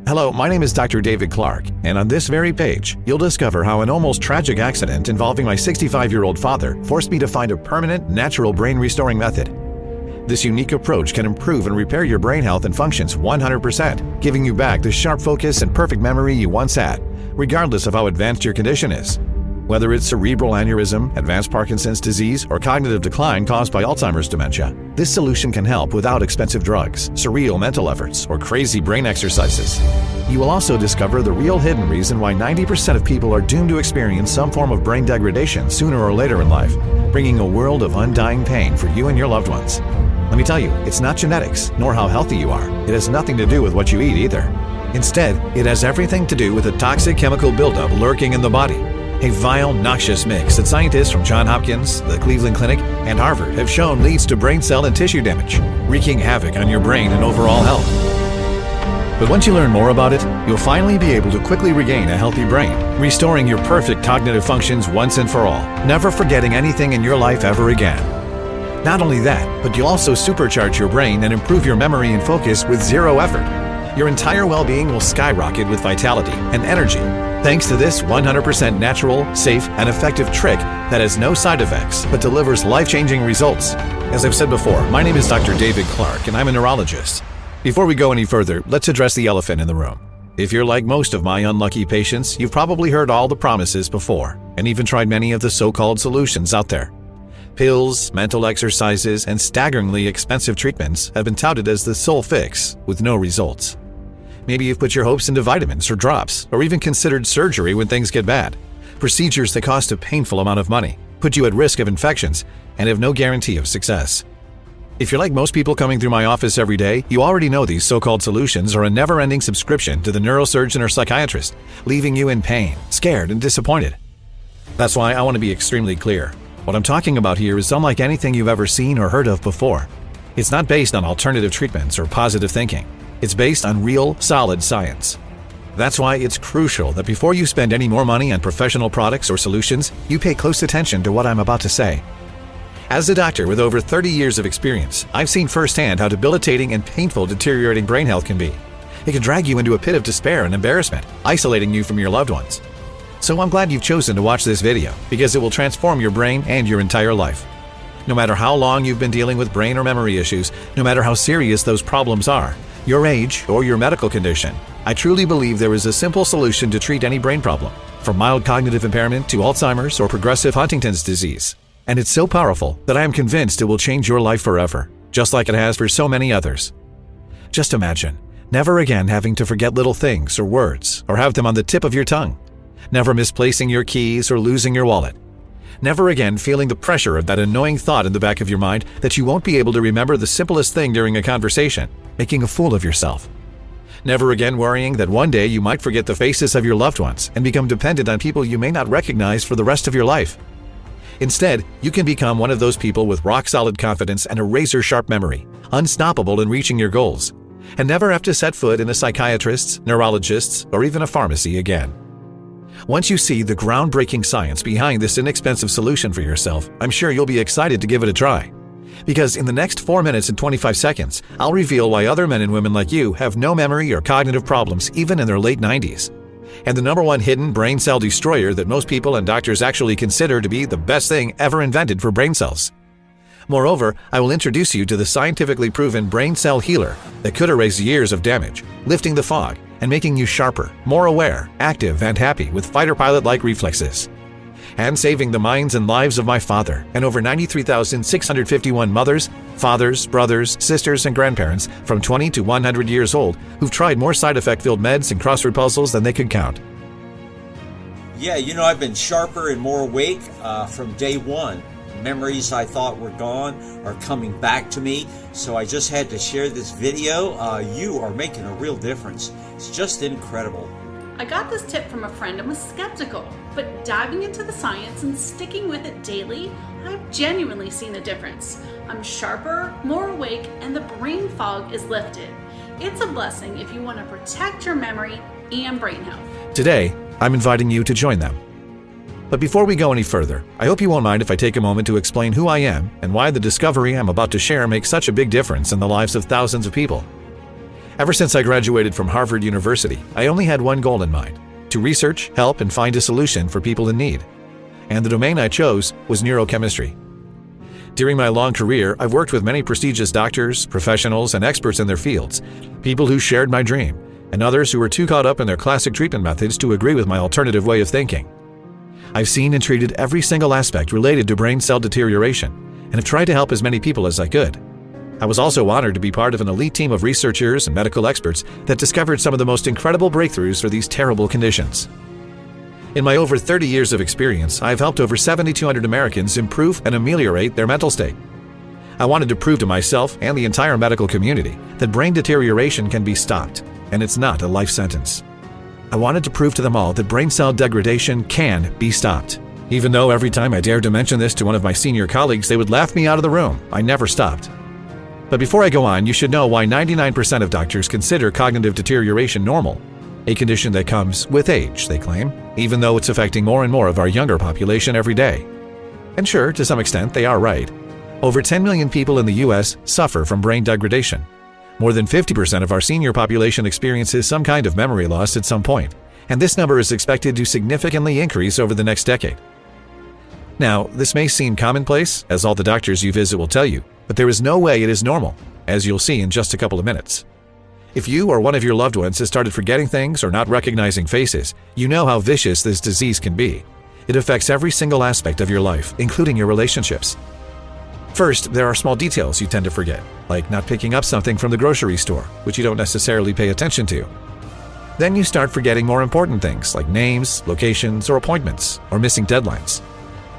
Hello, my name is Dr. David Clark, and on this very page, you'll discover how an almost tragic accident involving my 65-year-old father forced me to find a permanent, natural brain-restoring method. This unique approach can improve and repair your brain health and functions 100%, giving you back the sharp focus and perfect memory you once had, regardless of how advanced your condition is. Whether it's cerebral aneurysm, advanced Parkinson's disease, or cognitive decline caused by Alzheimer's dementia, this solution can help without expensive drugs, surreal mental efforts, or crazy brain exercises. You will also discover the real hidden reason why 90% of people are doomed to experience some form of brain degradation sooner or later in life, bringing a world of undying pain for you and your loved ones. Let me tell you, it's not genetics, nor how healthy you are. It has nothing to do with what you eat either. Instead, it has everything to do with a toxic chemical buildup lurking in the body. A vile, noxious mix that scientists from Johns Hopkins, the Cleveland Clinic, and Harvard have shown leads to brain cell and tissue damage, wreaking havoc on your brain and overall health. But once you learn more about it, you'll finally be able to quickly regain a healthy brain, restoring your perfect cognitive functions once and for all, never forgetting anything in your life ever again. Not only that, but you'll also supercharge your brain and improve your memory and focus with zero effort. Your entire well-being will skyrocket with vitality and energy, thanks to this 100% natural, safe, and effective trick that has no side effects but delivers life-changing results. As I've said before, my name is Dr. David Clark, and I'm a neurologist. Before we go any further, let's address the elephant in the room. If you're like most of my unlucky patients, you've probably heard all the promises before, and even tried many of the so-called solutions out there. Pills, mental exercises, and staggeringly expensive treatments have been touted as the sole fix, with no results. Maybe you've put your hopes into vitamins or drops, or even considered surgery when things get bad. Procedures that cost a painful amount of money, put you at risk of infections, and have no guarantee of success. If you're like most people coming through my office every day, you already know these so-called solutions are a never-ending subscription to the neurosurgeon or psychiatrist, leaving you in pain, scared, and disappointed. That's why I want to be extremely clear. What I'm talking about here is unlike anything you've ever seen or heard of before. It's not based on alternative treatments or positive thinking. It's based on real, solid science. That's why it's crucial that before you spend any more money on professional products or solutions, you pay close attention to what I'm about to say. As a doctor with over 30 years of experience, I've seen firsthand how debilitating and painful deteriorating brain health can be. It can drag you into a pit of despair and embarrassment, isolating you from your loved ones. So I'm glad you've chosen to watch this video, because it will transform your brain and your entire life. No matter how long you've been dealing with brain or memory issues, no matter how serious those problems are, your age, or your medical condition, I truly believe there is a simple solution to treat any brain problem, from mild cognitive impairment to Alzheimer's or progressive Huntington's disease. And it's so powerful that I am convinced it will change your life forever, just like it has for so many others. Just imagine, never again having to forget little things or words, or have them on the tip of your tongue. Never misplacing your keys or losing your wallet. Never again feeling the pressure of that annoying thought in the back of your mind that you won't be able to remember the simplest thing during a conversation, making a fool of yourself. Never again worrying that one day you might forget the faces of your loved ones and become dependent on people you may not recognize for the rest of your life. Instead, you can become one of those people with rock-solid confidence and a razor-sharp memory, unstoppable in reaching your goals, and never have to set foot in a psychiatrist's, neurologist's, or even a pharmacy again. Once you see the groundbreaking science behind this inexpensive solution for yourself, I'm sure you'll be excited to give it a try. Because in the next 4 minutes and 25 seconds, I'll reveal why other men and women like you have no memory or cognitive problems even in their late 90s. And the #1 hidden brain cell destroyer that most people and doctors actually consider to be the best thing ever invented for brain cells. Moreover, I will introduce you to the scientifically proven brain cell healer that could erase years of damage, lifting the fog, and making you sharper, more aware, active, and happy with fighter pilot-like reflexes. And saving the minds and lives of my father and over 93,651 mothers, fathers, brothers, sisters, and grandparents from 20 to 100 years old who've tried more side effect-filled meds and crossword puzzles than they could count. Yeah, I've been sharper and more awake from day one. Memories I thought were gone are coming back to me, so I just had to share this video. You are making a real difference. It's just incredible. I got this tip from a friend and was skeptical, but diving into the science and sticking with it daily, I've genuinely seen a difference. I'm sharper, more awake, and the brain fog is lifted. It's a blessing if you want to protect your memory and brain health. Today, I'm inviting you to join them. But before we go any further, I hope you won't mind if I take a moment to explain who I am and why the discovery I'm about to share makes such a big difference in the lives of thousands of people. Ever since I graduated from Harvard University, I only had one goal in mind: to research, help, and find a solution for people in need. And the domain I chose was neurochemistry. During my long career, I've worked with many prestigious doctors, professionals, and experts in their fields, people who shared my dream, and others who were too caught up in their classic treatment methods to agree with my alternative way of thinking. I've seen and treated every single aspect related to brain cell deterioration, and have tried to help as many people as I could. I was also honored to be part of an elite team of researchers and medical experts that discovered some of the most incredible breakthroughs for these terrible conditions. In my over 30 years of experience, I've helped over 7,200 Americans improve and ameliorate their mental state. I wanted to prove to myself and the entire medical community that brain deterioration can be stopped, and it's not a life sentence. I wanted to prove to them all that brain cell degradation can be stopped. Even though every time I dared to mention this to one of my senior colleagues, they would laugh me out of the room, I never stopped. But before I go on, you should know why 99% of doctors consider cognitive deterioration normal, a condition that comes with age, they claim, even though it's affecting more and more of our younger population every day. And sure, to some extent, they are right. Over 10 million people in the US suffer from brain degradation. More than 50% of our senior population experiences some kind of memory loss at some point, and this number is expected to significantly increase over the next decade. Now, this may seem commonplace, as all the doctors you visit will tell you, but there is no way it is normal, as you'll see in just a couple of minutes. If you or one of your loved ones has started forgetting things or not recognizing faces, you know how vicious this disease can be. It affects every single aspect of your life, including your relationships. First, there are small details you tend to forget, like not picking up something from the grocery store, which you don't necessarily pay attention to. Then you start forgetting more important things like names, locations, or appointments, or missing deadlines.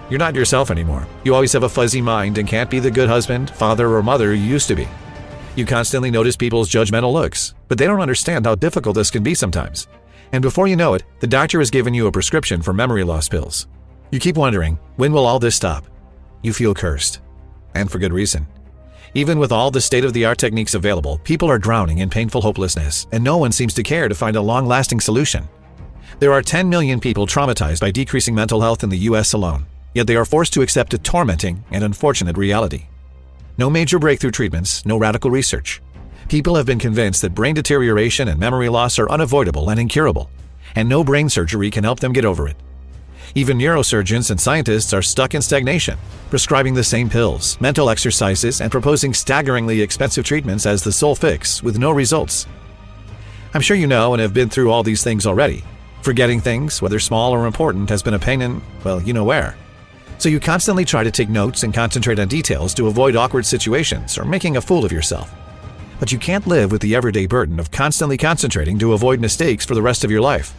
You're not yourself anymore. You always have a fuzzy mind and can't be the good husband, father, or mother you used to be. You constantly notice people's judgmental looks, but they don't understand how difficult this can be sometimes. And before you know it, the doctor has given you a prescription for memory loss pills. You keep wondering, when will all this stop? You feel cursed. And for good reason. Even with all the state-of-the-art techniques available, people are drowning in painful hopelessness, and no one seems to care to find a long-lasting solution. There are 10 million people traumatized by decreasing mental health in the US alone, yet they are forced to accept a tormenting and unfortunate reality. No major breakthrough treatments, no radical research. People have been convinced that brain deterioration and memory loss are unavoidable and incurable, and no brain surgery can help them get over it. Even neurosurgeons and scientists are stuck in stagnation, prescribing the same pills, mental exercises, and proposing staggeringly expensive treatments as the sole fix, with no results. I'm sure you know and have been through all these things already. Forgetting things, whether small or important, has been a pain in, well, you know where. So you constantly try to take notes and concentrate on details to avoid awkward situations or making a fool of yourself. But you can't live with the everyday burden of constantly concentrating to avoid mistakes for the rest of your life,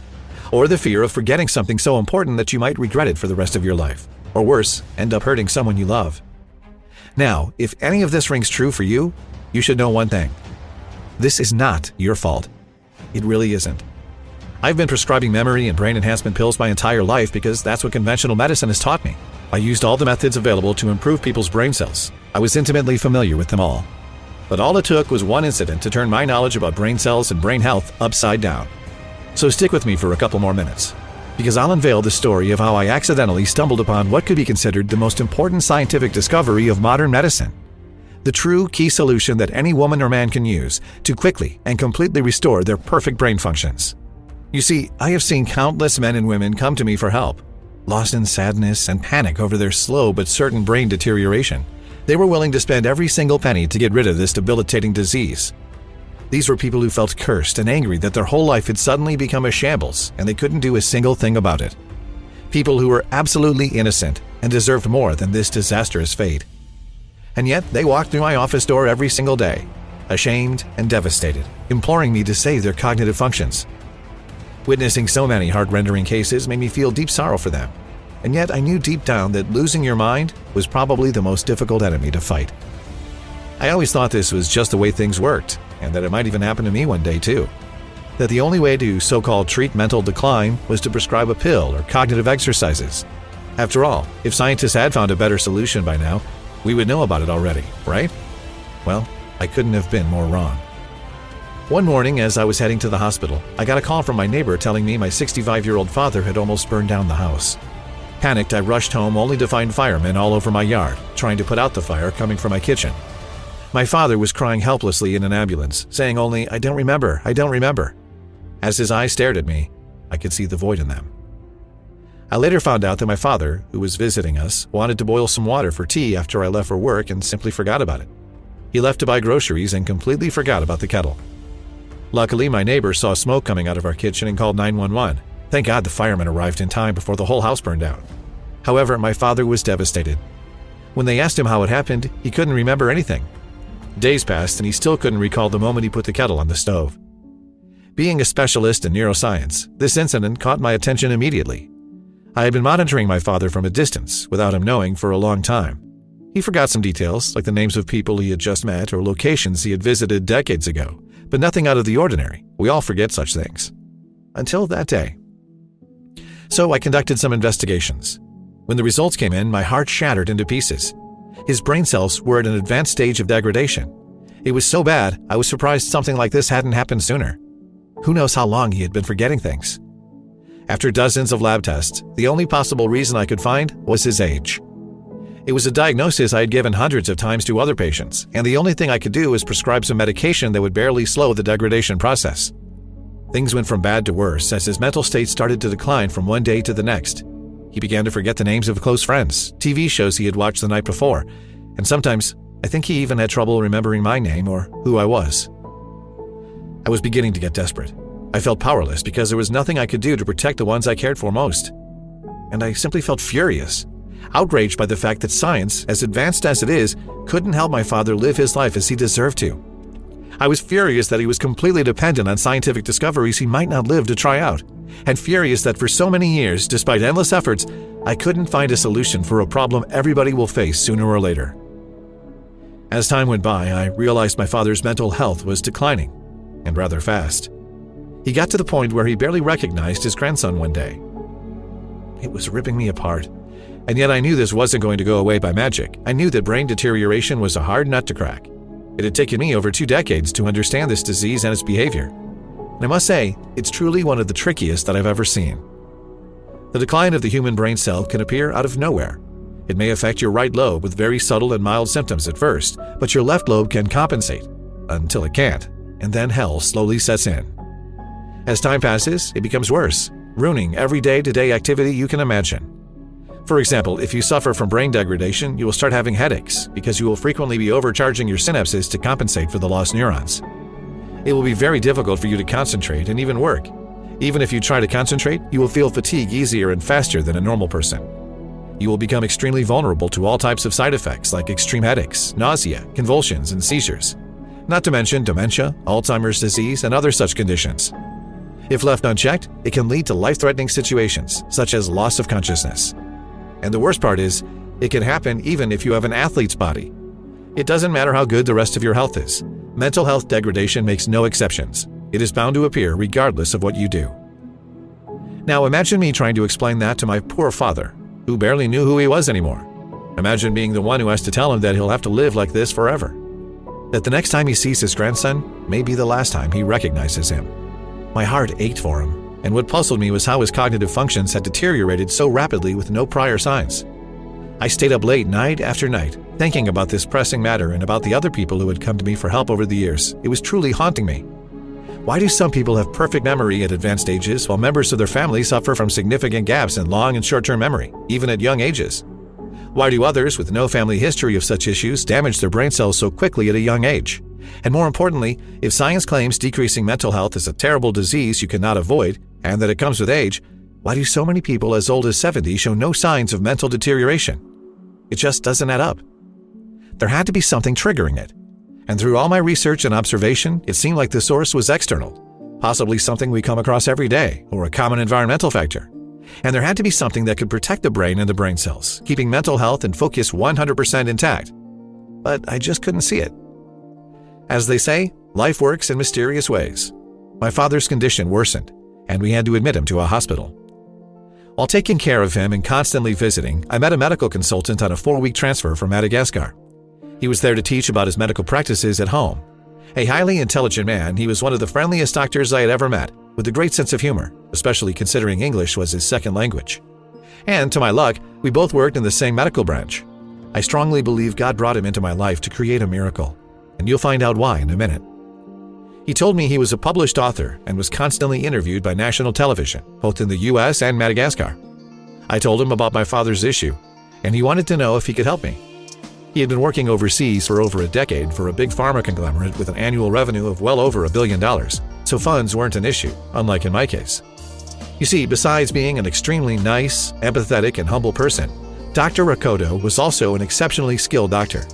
or the fear of forgetting something so important that you might regret it for the rest of your life, or worse, end up hurting someone you love. Now, if any of this rings true for you, you should know one thing. This is not your fault. It really isn't. I've been prescribing memory and brain enhancement pills my entire life because that's what conventional medicine has taught me. I used all the methods available to improve people's brain cells. I was intimately familiar with them all. But all it took was one incident to turn my knowledge about brain cells and brain health upside down. So stick with me for a couple more minutes, because I'll unveil the story of how I accidentally stumbled upon what could be considered the most important scientific discovery of modern medicine. The true key solution that any woman or man can use to quickly and completely restore their perfect brain functions. You see, I have seen countless men and women come to me for help. Lost in sadness and panic over their slow but certain brain deterioration, they were willing to spend every single penny to get rid of this debilitating disease. These were people who felt cursed and angry that their whole life had suddenly become a shambles and they couldn't do a single thing about it. People who were absolutely innocent and deserved more than this disastrous fate. And yet they walked through my office door every single day, ashamed and devastated, imploring me to save their cognitive functions. Witnessing so many heart-rendering cases made me feel deep sorrow for them, and yet I knew deep down that losing your mind was probably the most difficult enemy to fight. I always thought this was just the way things worked, and that it might even happen to me one day too. That the only way to so-called treat mental decline was to prescribe a pill or cognitive exercises. After all, if scientists had found a better solution by now, we would know about it already, right? Well, I couldn't have been more wrong. One morning, as I was heading to the hospital, I got a call from my neighbor telling me my 65-year-old father had almost burned down the house. Panicked, I rushed home only to find firemen all over my yard, trying to put out the fire coming from my kitchen. My father was crying helplessly in an ambulance, saying only, "I don't remember, I don't remember." As his eyes stared at me, I could see the void in them. I later found out that my father, who was visiting us, wanted to boil some water for tea after I left for work and simply forgot about it. He left to buy groceries and completely forgot about the kettle. Luckily, my neighbor saw smoke coming out of our kitchen and called 911. Thank God the firemen arrived in time before the whole house burned down. However, my father was devastated. When they asked him how it happened, he couldn't remember anything. Days passed and he still couldn't recall the moment he put the kettle on the stove. Being a specialist in neuroscience, this incident caught my attention immediately. I had been monitoring my father from a distance, without him knowing, for a long time. He forgot some details, like the names of people he had just met or locations he had visited decades ago, but nothing out of the ordinary. We all forget such things. Until that day. So I conducted some investigations. When the results came in, my heart shattered into pieces. His brain cells were at an advanced stage of degradation. It was so bad, I was surprised something like this hadn't happened sooner. Who knows how long he had been forgetting things? After dozens of lab tests, the only possible reason I could find was his age. It was a diagnosis I had given hundreds of times to other patients, and the only thing I could do was prescribe some medication that would barely slow the degradation process. Things went from bad to worse as his mental state started to decline from one day to the next. He began to forget the names of close friends, TV shows he had watched the night before, and sometimes I think he even had trouble remembering my name or who I was. I was beginning to get desperate. I felt powerless because there was nothing I could do to protect the ones I cared for most. And I simply felt furious, outraged by the fact that science, as advanced as it is, couldn't help my father live his life as he deserved to. I was furious that he was completely dependent on scientific discoveries he might not live to try out, and furious that for so many years, despite endless efforts, I couldn't find a solution for a problem everybody will face sooner or later. As time went by, I realized my father's mental health was declining, and rather fast. He got to the point where he barely recognized his grandson one day. It was ripping me apart, and yet I knew this wasn't going to go away by magic. I knew that brain deterioration was a hard nut to crack. It had taken me over 2 decades to understand this disease and its behavior. And I must say, it's truly one of the trickiest that I've ever seen. The decline of the human brain cell can appear out of nowhere. It may affect your right lobe with very subtle and mild symptoms at first, but your left lobe can compensate, until it can't, and then hell slowly sets in. As time passes, it becomes worse, ruining every day-to-day activity you can imagine. For example, if you suffer from brain degradation, you will start having headaches because you will frequently be overcharging your synapses to compensate for the lost neurons. It will be very difficult for you to concentrate and even work. Even if you try to concentrate, you will feel fatigue easier and faster than a normal person. You will become extremely vulnerable to all types of side effects like extreme headaches, nausea, convulsions, and seizures. Not to mention dementia, Alzheimer's disease, and other such conditions. If left unchecked, it can lead to life-threatening situations, such as loss of consciousness. And the worst part is, it can happen even if you have an athlete's body. It doesn't matter how good the rest of your health is. Mental health degradation makes no exceptions. It is bound to appear regardless of what you do. Now imagine me trying to explain that to my poor father, who barely knew who he was anymore. Imagine being the one who has to tell him that he'll have to live like this forever. That the next time he sees his grandson may be the last time he recognizes him. My heart ached for him, and what puzzled me was how his cognitive functions had deteriorated so rapidly with no prior signs. I stayed up late night after night, thinking about this pressing matter and about the other people who had come to me for help over the years. It was truly haunting me. Why do some people have perfect memory at advanced ages while members of their family suffer from significant gaps in long and short-term memory, even at young ages? Why do others with no family history of such issues damage their brain cells so quickly at a young age? And more importantly, if science claims decreasing mental health is a terrible disease you cannot avoid, and that it comes with age, why do so many people as old as 70 show no signs of mental deterioration? It just doesn't add up. There had to be something triggering it. And through all my research and observation, it seemed like the source was external, possibly something we come across every day, or a common environmental factor. And there had to be something that could protect the brain and the brain cells, keeping mental health and focus 100% intact. But I just couldn't see it. As they say, life works in mysterious ways. My father's condition worsened, and we had to admit him to a hospital. While taking care of him and constantly visiting, I met a medical consultant on a 4-week transfer from Madagascar. He was there to teach about his medical practices at home. A highly intelligent man, he was one of the friendliest doctors I had ever met, with a great sense of humor, especially considering English was his second language. And to my luck, we both worked in the same medical branch. I strongly believe God brought him into my life to create a miracle. and you'll find out why in a minute. He told me he was a published author and was constantly interviewed by national television, both in the US and Madagascar. I told him about my father's issue, and he wanted to know if he could help me. He had been working overseas for over a decade for a big pharma conglomerate with an annual revenue of well over $1 billion, so funds weren't an issue, unlike in my case. You see, besides being an extremely nice, empathetic, and humble person, Dr. Rakoto was also an exceptionally skilled doctor.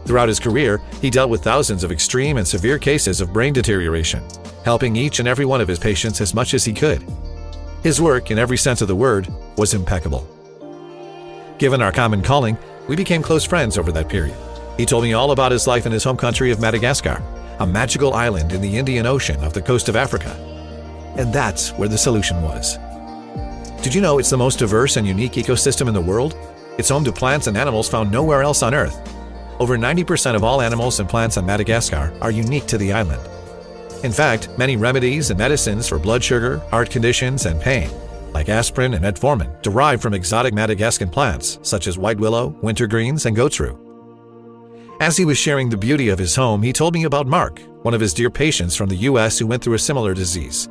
Throughout his career, he dealt with thousands of extreme and severe cases of brain deterioration, helping each and every one of his patients as much as he could. His work, in every sense of the word, was impeccable. Given our common calling, we became close friends over that period. He told me all about his life in his home country of Madagascar, a magical island in the Indian Ocean off the coast of Africa. And that's where the solution was. Did you know it's the most diverse and unique ecosystem in the world? It's home to plants and animals found nowhere else on Earth. Over 90% of all animals and plants on Madagascar are unique to the island. In fact, many remedies and medicines for blood sugar, heart conditions, and pain, like aspirin and metformin, derive from exotic Madagascan plants such as white willow, wintergreens, and goat's rue. As he was sharing the beauty of his home, he told me about Mark, one of his dear patients from the US who went through a similar disease.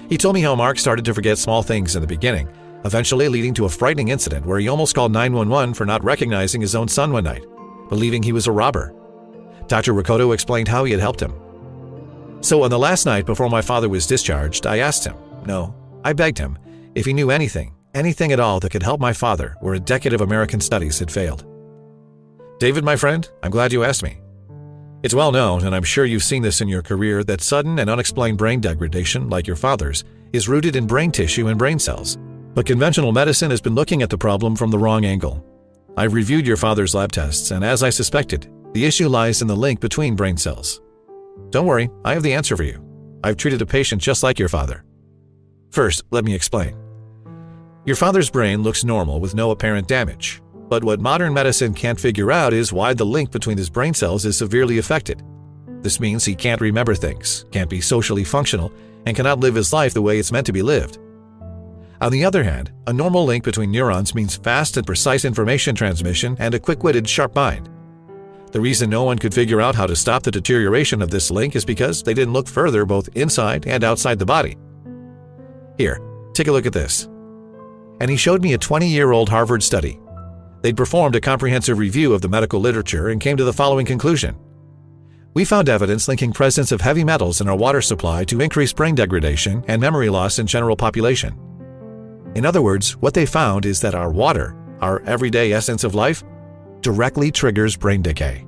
He told me how Mark started to forget small things in the beginning, eventually leading to a frightening incident where he almost called 911 for not recognizing his own son one night, believing he was a robber. Dr. Rakoto explained how he had helped him. So on the last night before my father was discharged, I asked him, no, I begged him, if he knew anything at all that could help my father where a decade of American studies had failed. David, my friend, I'm glad you asked me. It's well known, and I'm sure you've seen this in your career, that sudden and unexplained brain degradation, like your father's, is rooted in brain tissue and brain cells. But conventional medicine has been looking at the problem from the wrong angle. I've reviewed your father's lab tests, and as I suspected, the issue lies in the link between brain cells. Don't worry, I have the answer for you. I've treated a patient just like your father. First, let me explain. Your father's brain looks normal with no apparent damage. But what modern medicine can't figure out is why the link between his brain cells is severely affected. This means he can't remember things, can't be socially functional, and cannot live his life the way it's meant to be lived. On the other hand, a normal link between neurons means fast and precise information transmission and a quick-witted, sharp mind. The reason no one could figure out how to stop the deterioration of this link is because they didn't look further both inside and outside the body. Here, take a look at this. And he showed me a 20-year-old Harvard study. They'd performed a comprehensive review of the medical literature and came to the following conclusion. We found evidence linking presence of heavy metals in our water supply to increased brain degradation and memory loss in general population. In other words, what they found is that our water, our everyday essence of life, directly triggers brain decay.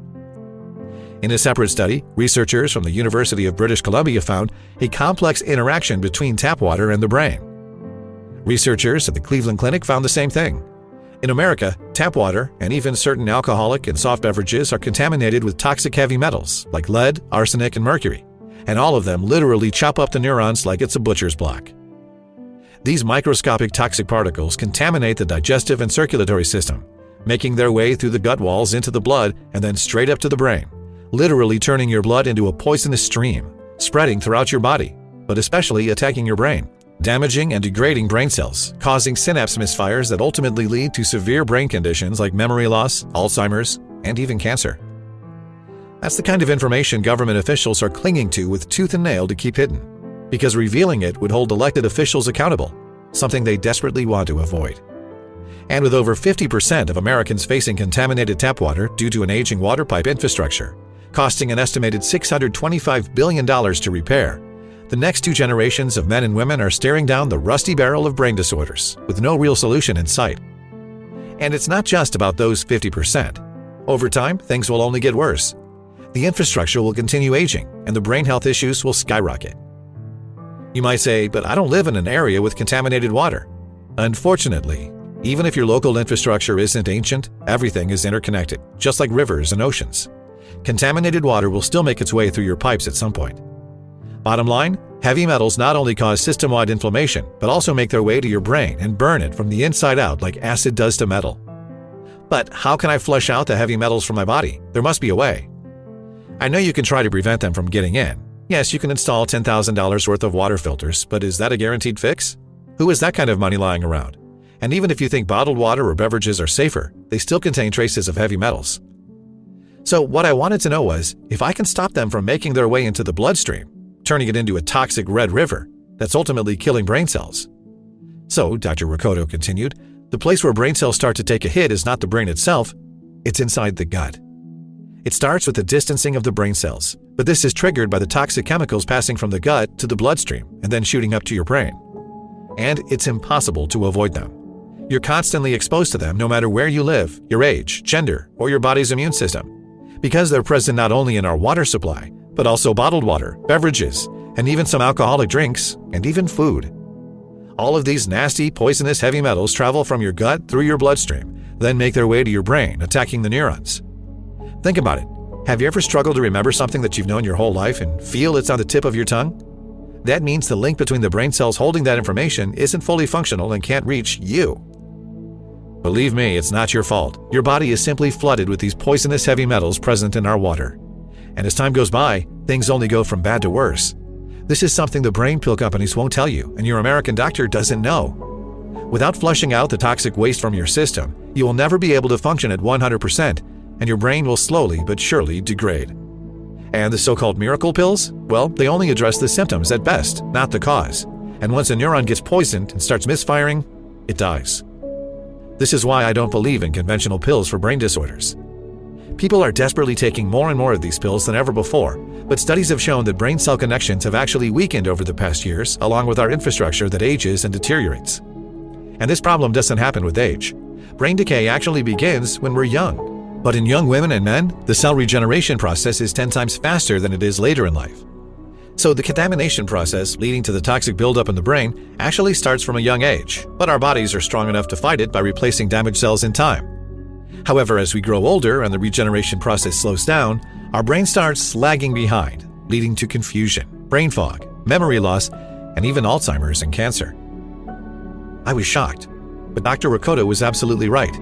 In a separate study, researchers from the University of British Columbia found a complex interaction between tap water and the brain. Researchers at the Cleveland Clinic found the same thing. In America, tap water and even certain alcoholic and soft beverages are contaminated with toxic heavy metals like lead, arsenic, and mercury, and all of them literally chop up the neurons like it's a butcher's block. These microscopic toxic particles contaminate the digestive and circulatory system, making their way through the gut walls into the blood and then straight up to the brain, literally turning your blood into a poisonous stream, spreading throughout your body, but especially attacking your brain, damaging and degrading brain cells, causing synapse misfires that ultimately lead to severe brain conditions like memory loss, Alzheimer's, and even cancer. That's the kind of information government officials are clinging to with tooth and nail to keep hidden, because revealing it would hold elected officials accountable, something they desperately want to avoid. And with over 50% of Americans facing contaminated tap water due to an aging water pipe infrastructure, costing an estimated $625 billion to repair, the next two generations of men and women are staring down the rusty barrel of brain disorders with no real solution in sight. And it's not just about those 50%. Over time, things will only get worse. The infrastructure will continue aging, and the brain health issues will skyrocket. You might say, but I don't live in an area with contaminated water. Unfortunately, even if your local infrastructure isn't ancient, everything is interconnected, just like rivers and oceans. Contaminated water will still make its way through your pipes at some point. Bottom line, heavy metals not only cause system-wide inflammation, but also make their way to your brain and burn it from the inside out like acid does to metal. But how can I flush out the heavy metals from my body? There must be a way. I know you can try to prevent them from getting in. Yes, you can install $10,000 worth of water filters, but is that a guaranteed fix? Who has that kind of money lying around? And even if you think bottled water or beverages are safer, they still contain traces of heavy metals. So what I wanted to know was if I can stop them from making their way into the bloodstream, turning it into a toxic red river that's ultimately killing brain cells. So, Dr. Ricotto continued, the place where brain cells start to take a hit is not the brain itself, it's inside the gut. It starts with the distancing of the brain cells, but this is triggered by the toxic chemicals passing from the gut to the bloodstream and then shooting up to your brain. And it's impossible to avoid them. You're constantly exposed to them no matter where you live, your age, gender, or your body's immune system, because they're present not only in our water supply, but also bottled water, beverages, and even some alcoholic drinks, and even food. All of these nasty, poisonous heavy metals travel from your gut through your bloodstream, then make their way to your brain, attacking the neurons. Think about it. Have you ever struggled to remember something that you've known your whole life and feel it's on the tip of your tongue? That means the link between the brain cells holding that information isn't fully functional and can't reach you. Believe me, it's not your fault. Your body is simply flooded with these poisonous heavy metals present in our water. And as time goes by, things only go from bad to worse. This is something the brain pill companies won't tell you, and your American doctor doesn't know. Without flushing out the toxic waste from your system, you will never be able to function at 100%, and your brain will slowly but surely degrade. And the so-called miracle pills? Well, they only address the symptoms at best, not the cause. And once a neuron gets poisoned and starts misfiring, it dies. This is why I don't believe in conventional pills for brain disorders. People are desperately taking more and more of these pills than ever before, but studies have shown that brain cell connections have actually weakened over the past years, along with our infrastructure that ages and deteriorates. And this problem doesn't happen with age. Brain decay actually begins when we're young. But in young women and men, the cell regeneration process is 10 times faster than it is later in life. So the contamination process leading to the toxic buildup in the brain actually starts from a young age, but our bodies are strong enough to fight it by replacing damaged cells in time. However, as we grow older and the regeneration process slows down, our brain starts lagging behind, leading to confusion, brain fog, memory loss, and even Alzheimer's and cancer. I was shocked, but Dr. Ricotto was absolutely right.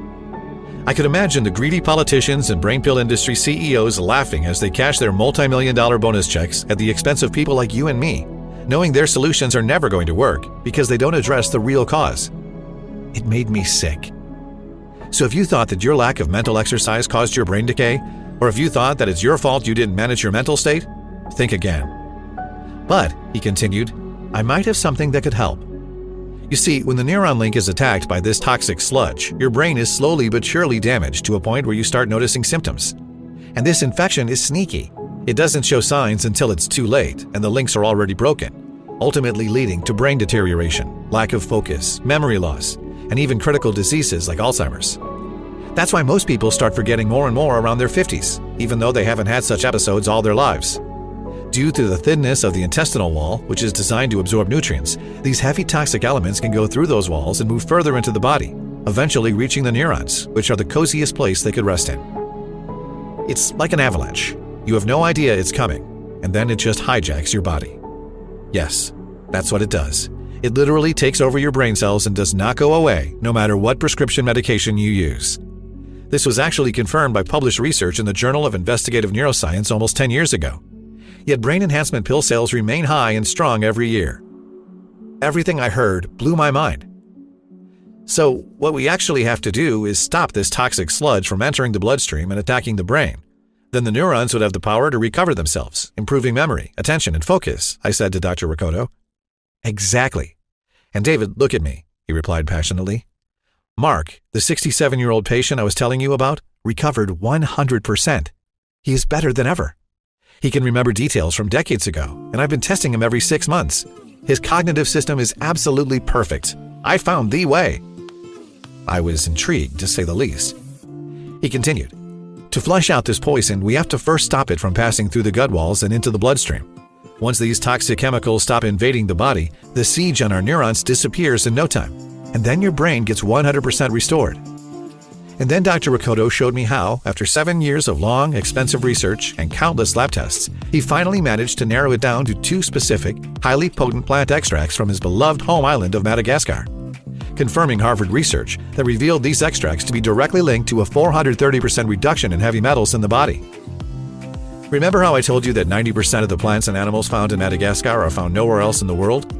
I could imagine the greedy politicians and brain pill industry CEOs laughing as they cash their multi-million-dollar bonus checks at the expense of people like you and me, knowing their solutions are never going to work because they don't address the real cause. It made me sick. So if you thought that your lack of mental exercise caused your brain decay, or if you thought that it's your fault you didn't manage your mental state, think again. But, he continued, I might have something that could help. You see, when the neuron link is attacked by this toxic sludge, your brain is slowly but surely damaged to a point where you start noticing symptoms. And this infection is sneaky. It doesn't show signs until it's too late and the links are already broken, ultimately leading to brain deterioration, lack of focus, memory loss, and even critical diseases like Alzheimer's. That's why most people start forgetting more and more around their 50s, even though they haven't had such episodes all their lives. Due to the thinness of the intestinal wall, which is designed to absorb nutrients, these heavy toxic elements can go through those walls and move further into the body, eventually reaching the neurons, which are the coziest place they could rest in. It's like an avalanche. You have no idea it's coming, and then it just hijacks your body. Yes, that's what it does. It literally takes over your brain cells and does not go away, no matter what prescription medication you use. This was actually confirmed by published research in the Journal of Investigative Neuroscience almost 10 years ago. Yet brain enhancement pill sales remain high and strong every year. Everything I heard blew my mind. So what we actually have to do is stop this toxic sludge from entering the bloodstream and attacking the brain. Then the neurons would have the power to recover themselves, improving memory, attention, and focus, I said to Dr. Ricotto. Exactly. And David, look at me, he replied passionately. Mark, the 67-year-old patient I was telling you about, recovered 100%. He is better than ever. He can remember details from decades ago, and I've been testing him every 6 months. His cognitive system is absolutely perfect. I found the way. I was intrigued, to say the least. He continued, to flush out this poison, we have to first stop it from passing through the gut walls and into the bloodstream. Once these toxic chemicals stop invading the body, the siege on our neurons disappears in no time, and then your brain gets 100% restored. And then Dr. Ricotto showed me how, after 7 years of long, expensive research and countless lab tests, he finally managed to narrow it down to 2 specific, highly potent plant extracts from his beloved home island of Madagascar, confirming Harvard research that revealed these extracts to be directly linked to a 430% reduction in heavy metals in the body. Remember how I told you that 90% of the plants and animals found in Madagascar are found nowhere else in the world?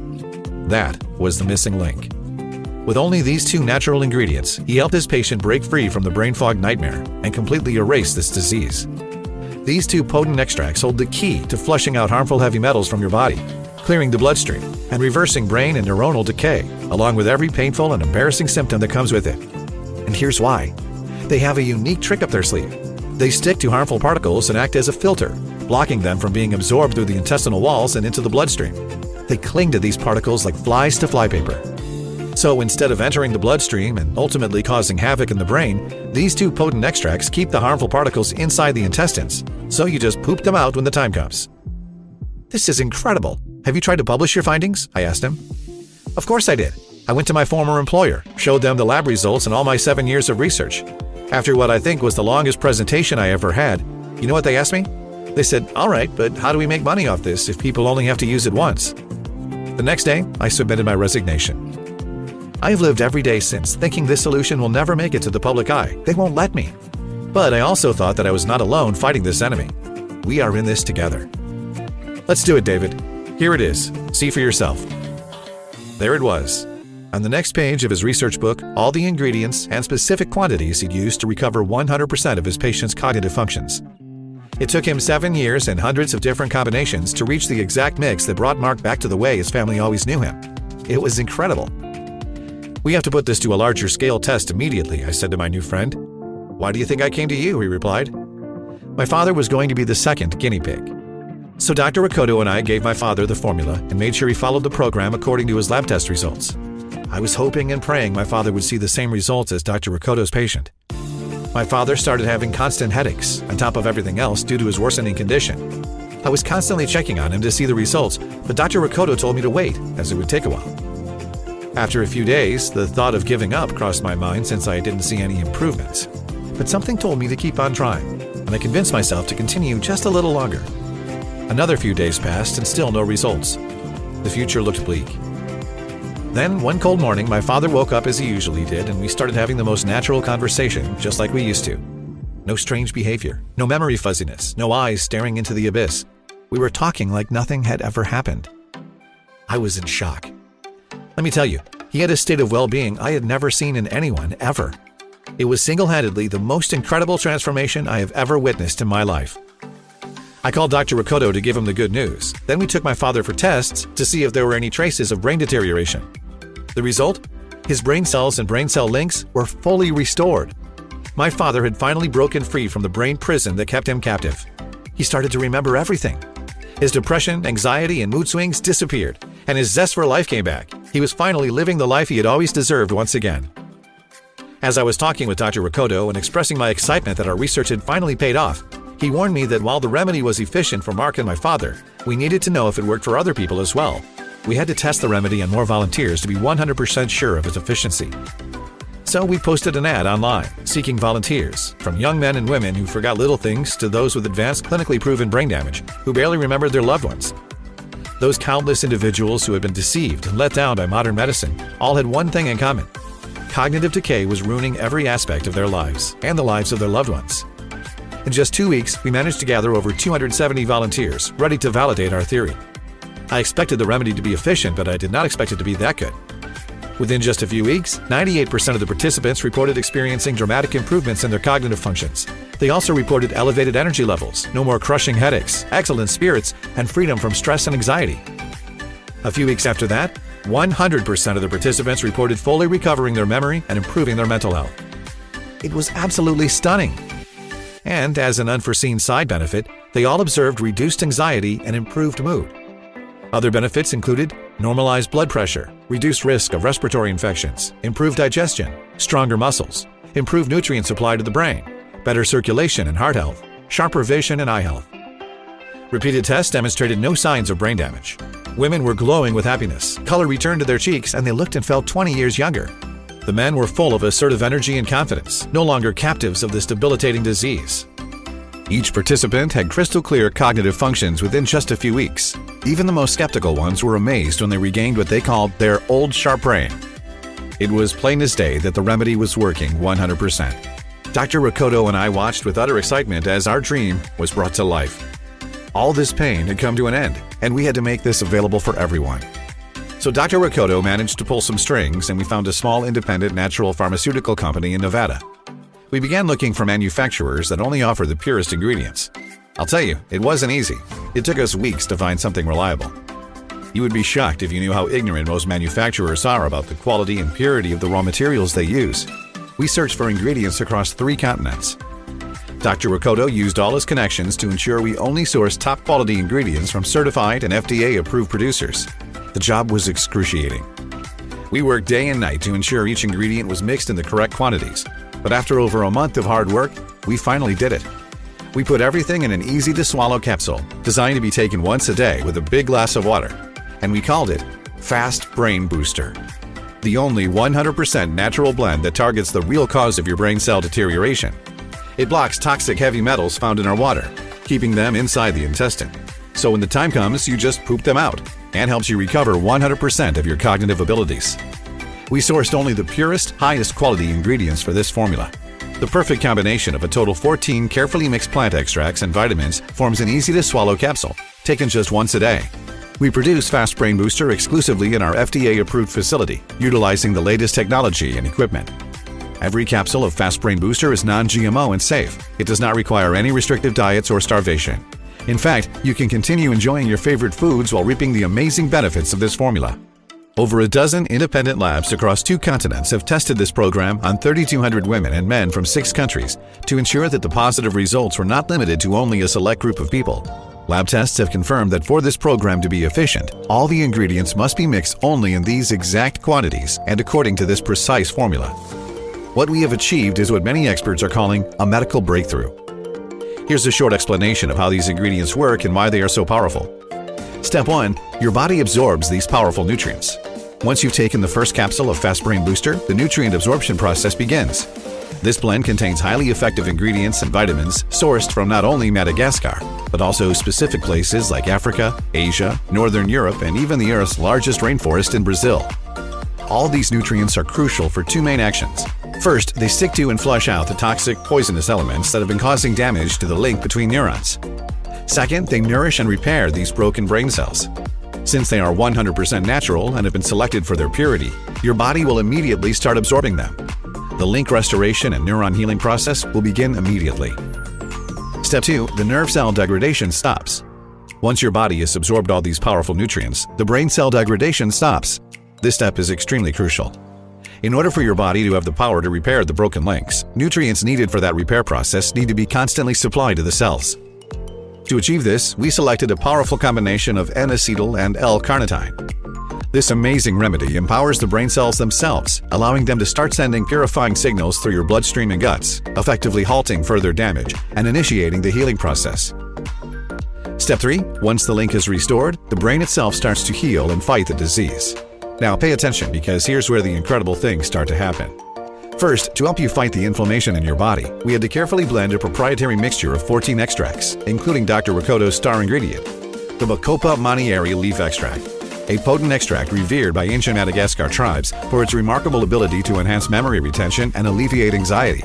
That was the missing link. With only these 2 natural ingredients, he helped his patient break free from the brain fog nightmare and completely erase this disease. These two potent extracts hold the key to flushing out harmful heavy metals from your body, clearing the bloodstream, and reversing brain and neuronal decay, along with every painful and embarrassing symptom that comes with it. And here's why. They have a unique trick up their sleeve. They stick to harmful particles and act as a filter, blocking them from being absorbed through the intestinal walls and into the bloodstream. They cling to these particles like flies to flypaper. So instead of entering the bloodstream and ultimately causing havoc in the brain, these two potent extracts keep the harmful particles inside the intestines, so you just poop them out when the time comes. This is incredible. Have you tried to publish your findings? I asked him. Of course I did. I went to my former employer, showed them the lab results and all my 7 years of research. After what I think was the longest presentation I ever had, you know what they asked me? They said, all right, but how do we make money off this if people only have to use it once? The next day, I submitted my resignation. I have lived every day since thinking this solution will never make it to the public eye. They won't let me. But I also thought that I was not alone fighting this enemy. We are in this together. Let's do it, David. Here it is. See for yourself. There it was. On the next page of his research book, all the ingredients and specific quantities he'd used to recover 100% of his patient's cognitive functions. It took him 7 years and hundreds of different combinations to reach the exact mix that brought Mark back to the way his family always knew him. It was incredible. We have to put this to a larger scale test immediately, I said to my new friend. Why do you think I came to you? He replied. My father was going to be the second guinea pig. So Dr. Ricotto and I gave my father the formula and made sure he followed the program according to his lab test results. I was hoping and praying my father would see the same results as Dr. Ricotto's patient. My father started having constant headaches, on top of everything else, due to his worsening condition. I was constantly checking on him to see the results, but Dr. Ricotto told me to wait, as it would take a while. After a few days, the thought of giving up crossed my mind since I didn't see any improvements. But something told me to keep on trying, and I convinced myself to continue just a little longer. Another few days passed and still no results. The future looked bleak. Then, one cold morning, my father woke up as he usually did, and we started having the most natural conversation, just like we used to. No strange behavior, no memory fuzziness, no eyes staring into the abyss. We were talking like nothing had ever happened. I was in shock. Let me tell you, he had a state of well-being I had never seen in anyone, ever. It was single-handedly the most incredible transformation I have ever witnessed in my life. I called Dr. Ricotto to give him the good news. Then we took my father for tests to see if there were any traces of brain deterioration. The result? His brain cells and brain cell links were fully restored. My father had finally broken free from the brain prison that kept him captive. He started to remember everything. His depression, anxiety, and mood swings disappeared, and his zest for life came back. He was finally living the life he had always deserved once again. As I was talking with Dr. Ricotto and expressing my excitement that our research had finally paid off, he warned me that while the remedy was efficient for Mark and my father, we needed to know if it worked for other people as well. We had to test the remedy on more volunteers to be 100% sure of its efficiency. So we posted an ad online, seeking volunteers, from young men and women who forgot little things to those with advanced clinically proven brain damage, who barely remembered their loved ones. Those countless individuals who had been deceived and let down by modern medicine all had one thing in common. Cognitive decay was ruining every aspect of their lives and the lives of their loved ones. In just 2 weeks, we managed to gather over 270 volunteers ready to validate our theory. I expected the remedy to be efficient, but I did not expect it to be that good. Within just a few weeks, 98% of the participants reported experiencing dramatic improvements in their cognitive functions. They also reported elevated energy levels, no more crushing headaches, excellent spirits, and freedom from stress and anxiety. A few weeks after that, 100% of the participants reported fully recovering their memory and improving their mental health. It was absolutely stunning. And as an unforeseen side benefit, they all observed reduced anxiety and improved mood. Other benefits included normalized blood pressure, reduced risk of respiratory infections, improved digestion, stronger muscles, improved nutrient supply to the brain, better circulation and heart health, sharper vision and eye health. Repeated tests demonstrated no signs of brain damage. Women were glowing with happiness, color returned to their cheeks, and they looked and felt 20 years younger. The men were full of assertive energy and confidence, no longer captives of this debilitating disease. Each participant had crystal clear cognitive functions within just a few weeks. Even the most skeptical ones were amazed when they regained what they called their old sharp brain. It was plain as day that the remedy was working 100%. Dr. Ricotto and I watched with utter excitement as our dream was brought to life. All this pain had come to an end, and we had to make this available for everyone. So Dr. Ricotto managed to pull some strings, and we found a small independent natural pharmaceutical company in Nevada. We began looking for manufacturers that only offer the purest ingredients. I'll tell you, it wasn't easy. It took us weeks to find something reliable. You would be shocked if you knew how ignorant most manufacturers are about the quality and purity of the raw materials they use. We searched for ingredients across 3 continents. Dr. Ricotto used all his connections to ensure we only sourced top-quality ingredients from certified and FDA-approved producers. The job was excruciating. We worked day and night to ensure each ingredient was mixed in the correct quantities. But after over a month of hard work, we finally did it. We put everything in an easy-to-swallow capsule, designed to be taken once a day with a big glass of water. And we called it Fast Brain Booster. The only 100% natural blend that targets the real cause of your brain cell deterioration. It blocks toxic heavy metals found in our water, keeping them inside the intestine. So when the time comes, you just poop them out, and helps you recover 100% of your cognitive abilities. We sourced only the purest, highest quality ingredients for this formula. The perfect combination of a total 14 carefully mixed plant extracts and vitamins forms an easy-to-swallow capsule, taken just once a day. We produce Fast Brain Booster exclusively in our FDA-approved facility, utilizing the latest technology and equipment. Every capsule of Fast Brain Booster is non-GMO and safe. It does not require any restrictive diets or starvation. In fact, you can continue enjoying your favorite foods while reaping the amazing benefits of this formula. Over a dozen independent labs across 2 continents have tested this program on 3,200 women and men from 6 countries to ensure that the positive results were not limited to only a select group of people. Lab tests have confirmed that for this program to be efficient, all the ingredients must be mixed only in these exact quantities and according to this precise formula. What we have achieved is what many experts are calling a medical breakthrough. Here's a short explanation of how these ingredients work and why they are so powerful. Step 1. Your body absorbs these powerful nutrients. Once you've taken the first capsule of Fast Brain Booster, the nutrient absorption process begins. This blend contains highly effective ingredients and vitamins sourced from not only Madagascar, but also specific places like Africa, Asia, Northern Europe, and even the Earth's largest rainforest in Brazil. All these nutrients are crucial for 2 main actions. First, they stick to and flush out the toxic, poisonous elements that have been causing damage to the link between neurons. Second, they nourish and repair these broken brain cells. Since they are 100% natural and have been selected for their purity, your body will immediately start absorbing them. The link restoration and neuron healing process will begin immediately. Step 2. The nerve cell degradation stops. Once your body has absorbed all these powerful nutrients, the brain cell degradation stops. This step is extremely crucial. In order for your body to have the power to repair the broken links, nutrients needed for that repair process need to be constantly supplied to the cells. To achieve this, we selected a powerful combination of N-acetyl and L-carnitine. This amazing remedy empowers the brain cells themselves, allowing them to start sending purifying signals through your bloodstream and guts, effectively halting further damage and initiating the healing process. Step 3. Once the link is restored, the brain itself starts to heal and fight the disease. Now pay attention, because here's where the incredible things start to happen. First, to help you fight the inflammation in your body, we had to carefully blend a proprietary mixture of 14 extracts, including Dr. Ricotto's star ingredient, the Bacopa manieri leaf extract, a potent extract revered by ancient Madagascar tribes for its remarkable ability to enhance memory retention and alleviate anxiety.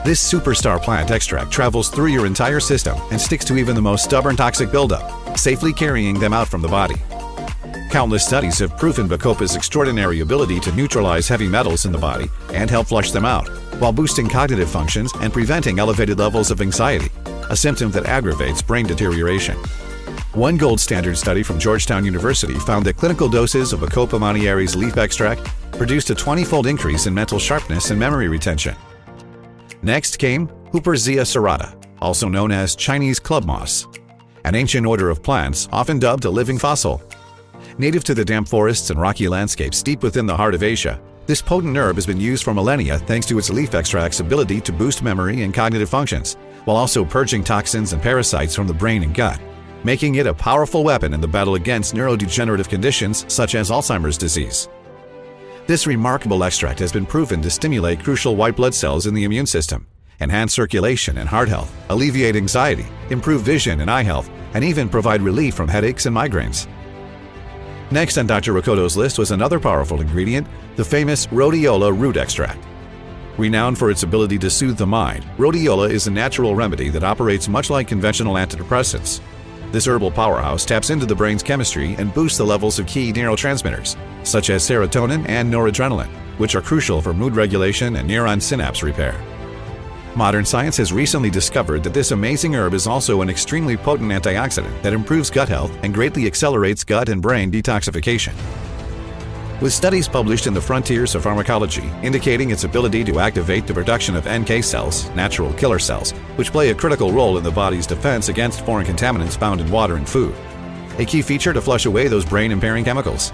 This superstar plant extract travels through your entire system and sticks to even the most stubborn toxic buildup, safely carrying them out from the body. Countless studies have proven Bacopa's extraordinary ability to neutralize heavy metals in the body and help flush them out, while boosting cognitive functions and preventing elevated levels of anxiety, a symptom that aggravates brain deterioration. One gold standard study from Georgetown University found that clinical doses of Bacopa manieri's leaf extract produced a 20-fold increase in mental sharpness and memory retention. Next came Huperzia serrata, also known as Chinese club moss, an ancient order of plants often dubbed a living fossil. Native to the damp forests and rocky landscapes deep within the heart of Asia, this potent herb has been used for millennia thanks to its leaf extract's ability to boost memory and cognitive functions, while also purging toxins and parasites from the brain and gut, making it a powerful weapon in the battle against neurodegenerative conditions such as Alzheimer's disease. This remarkable extract has been proven to stimulate crucial white blood cells in the immune system, enhance circulation and heart health, alleviate anxiety, improve vision and eye health, and even provide relief from headaches and migraines. Next on Dr. Ricotto's list was another powerful ingredient, the famous rhodiola root extract. Renowned for its ability to soothe the mind, rhodiola is a natural remedy that operates much like conventional antidepressants. This herbal powerhouse taps into the brain's chemistry and boosts the levels of key neurotransmitters, such as serotonin and noradrenaline, which are crucial for mood regulation and neuron synapse repair. Modern science has recently discovered that this amazing herb is also an extremely potent antioxidant that improves gut health and greatly accelerates gut and brain detoxification. With studies published in the Frontiers of Pharmacology indicating its ability to activate the production of NK cells, natural killer cells, which play a critical role in the body's defense against foreign contaminants found in water and food, a key feature to flush away those brain-impairing chemicals.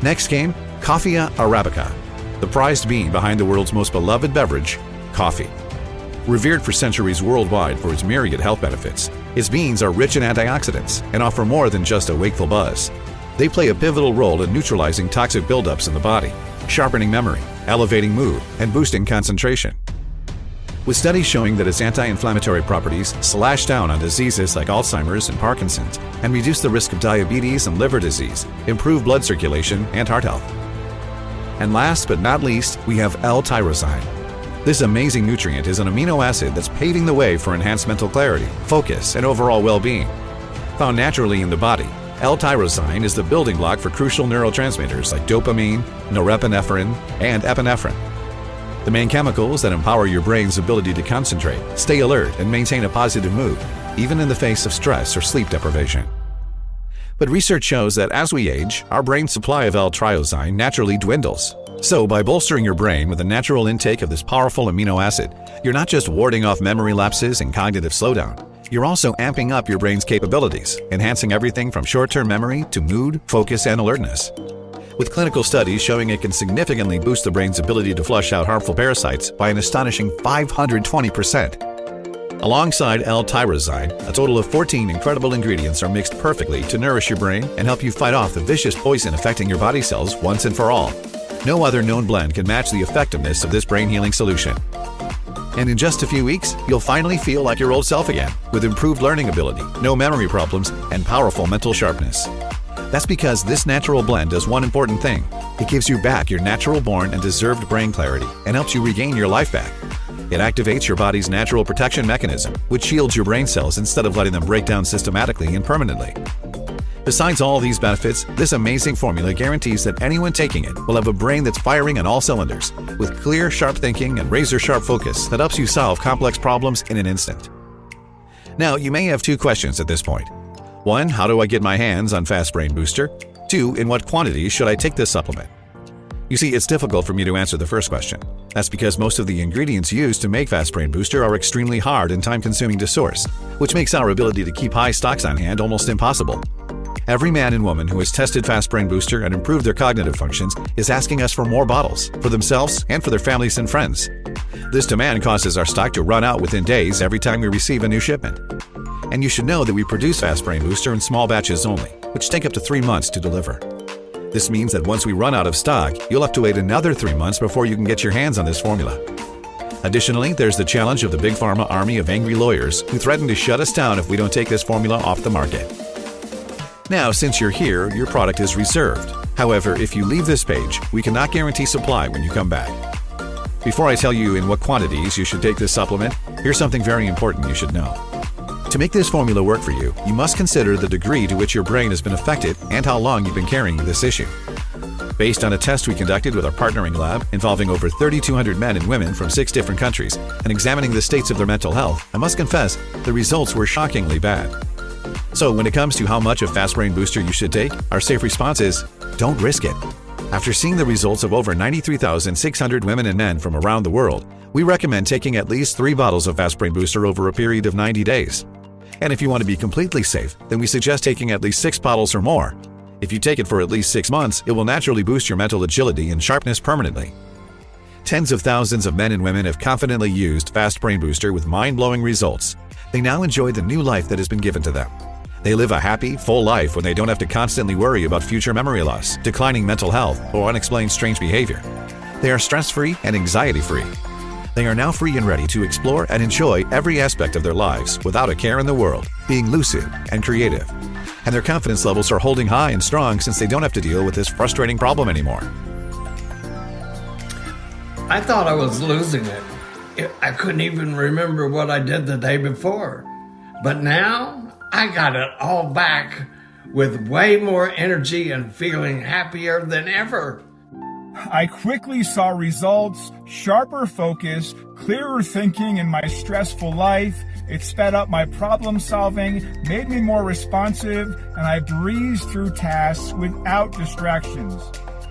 Next came Coffea arabica, the prized bean behind the world's most beloved beverage, coffee. Revered for centuries worldwide for its myriad health benefits, its beans are rich in antioxidants and offer more than just a wakeful buzz. They play a pivotal role in neutralizing toxic buildups in the body, sharpening memory, elevating mood, and boosting concentration. With studies showing that its anti-inflammatory properties slash down on diseases like Alzheimer's and Parkinson's and reduce the risk of diabetes and liver disease, improve blood circulation and heart health. And last but not least, we have L-tyrosine. This amazing nutrient is an amino acid that's paving the way for enhanced mental clarity, focus, and overall well-being. Found naturally in the body, L-tyrosine is the building block for crucial neurotransmitters like dopamine, norepinephrine, and epinephrine. The main chemicals that empower your brain's ability to concentrate, stay alert, and maintain a positive mood, even in the face of stress or sleep deprivation. But research shows that as we age, our brain's supply of L-tyrosine naturally dwindles. So by bolstering your brain with a natural intake of this powerful amino acid, you're not just warding off memory lapses and cognitive slowdown, you're also amping up your brain's capabilities, enhancing everything from short-term memory to mood, focus, and alertness. With clinical studies showing it can significantly boost the brain's ability to flush out harmful parasites by an astonishing 520%. Alongside L-tyrosine, a total of 14 incredible ingredients are mixed perfectly to nourish your brain and help you fight off the vicious poison affecting your body cells once and for all. No other known blend can match the effectiveness of this brain-healing solution. And in just a few weeks, you'll finally feel like your old self again, with improved learning ability, no memory problems, and powerful mental sharpness. That's because this natural blend does one important thing. It gives you back your natural-born and deserved brain clarity and helps you regain your life back. It activates your body's natural protection mechanism, which shields your brain cells instead of letting them break down systematically and permanently. Besides all these benefits, this amazing formula guarantees that anyone taking it will have a brain that's firing on all cylinders, with clear, sharp thinking and razor-sharp focus that helps you solve complex problems in an instant. Now, you may have two questions at this point. 1. How do I get my hands on Fast Brain Booster? 2. In what quantity should I take this supplement? You see, it's difficult for me to answer the first question. That's because most of the ingredients used to make Fast Brain Booster are extremely hard and time-consuming to source, which makes our ability to keep high stocks on hand almost impossible. Every man and woman who has tested Fast Brain Booster and improved their cognitive functions is asking us for more bottles, for themselves and for their families and friends. This demand causes our stock to run out within days every time we receive a new shipment. And you should know that we produce Fast Brain Booster in small batches only, which take up to 3 months to deliver. This means that once we run out of stock, you'll have to wait another 3 months before you can get your hands on this formula. Additionally, there's the challenge of the Big Pharma army of angry lawyers who threaten to shut us down if we don't take this formula off the market. Now, since you're here, your product is reserved. However, if you leave this page, we cannot guarantee supply when you come back. Before I tell you in what quantities you should take this supplement, here's something very important you should know. To make this formula work for you, you must consider the degree to which your brain has been affected and how long you've been carrying this issue. Based on a test we conducted with our partnering lab involving over 3,200 men and women from 6 different countries and examining the states of their mental health, I must confess, the results were shockingly bad. So when it comes to how much of Fast Brain Booster you should take, our safe response is, don't risk it. After seeing the results of over 93,600 women and men from around the world, we recommend taking at least 3 bottles of Fast Brain Booster over a period of 90 days. And if you want to be completely safe, then we suggest taking at least 6 bottles or more. If you take it for at least 6 months, it will naturally boost your mental agility and sharpness permanently. Tens of thousands of men and women have confidently used Fast Brain Booster with mind-blowing results. They now enjoy the new life that has been given to them. They live a happy, full life when they don't have to constantly worry about future memory loss, declining mental health, or unexplained strange behavior. They are stress-free and anxiety-free. They are now free and ready to explore and enjoy every aspect of their lives without a care in the world, being lucid and creative. And their confidence levels are holding high and strong since they don't have to deal with this frustrating problem anymore. I thought I was losing it. I couldn't even remember what I did the day before. But now, I got it all back with way more energy and feeling happier than ever. I quickly saw results, sharper focus, clearer thinking in my stressful life. It sped up my problem solving, made me more responsive, and I breezed through tasks without distractions.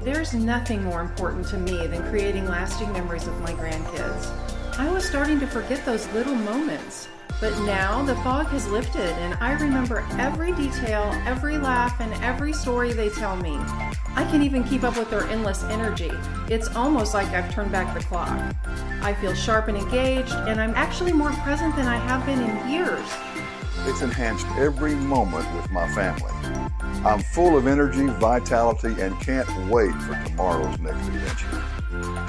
There's nothing more important to me than creating lasting memories with my grandkids. I was starting to forget those little moments, but now the fog has lifted and I remember every detail, every laugh, and every story they tell me. I can even keep up with their endless energy. It's almost like I've turned back the clock. I feel sharp and engaged, and I'm actually more present than I have been in years. It's enhanced every moment with my family. I'm full of energy, vitality, and can't wait for tomorrow's next adventure.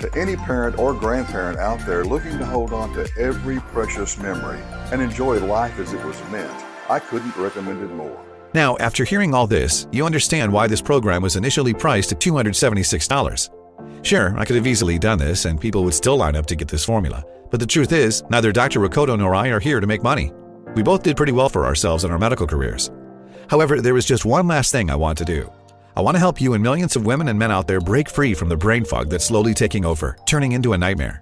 To any parent or grandparent out there looking to hold on to every precious memory and enjoy life as it was meant, I couldn't recommend it more. Now, after hearing all this, you understand why this program was initially priced at $276. Sure, I could have easily done this and people would still line up to get this formula, but the truth is, neither Dr. Rakoto nor I are here to make money. We both did pretty well for ourselves in our medical careers. However, there is just one last thing I want to do. I want to help you and millions of women and men out there break free from the brain fog that's slowly taking over, turning into a nightmare.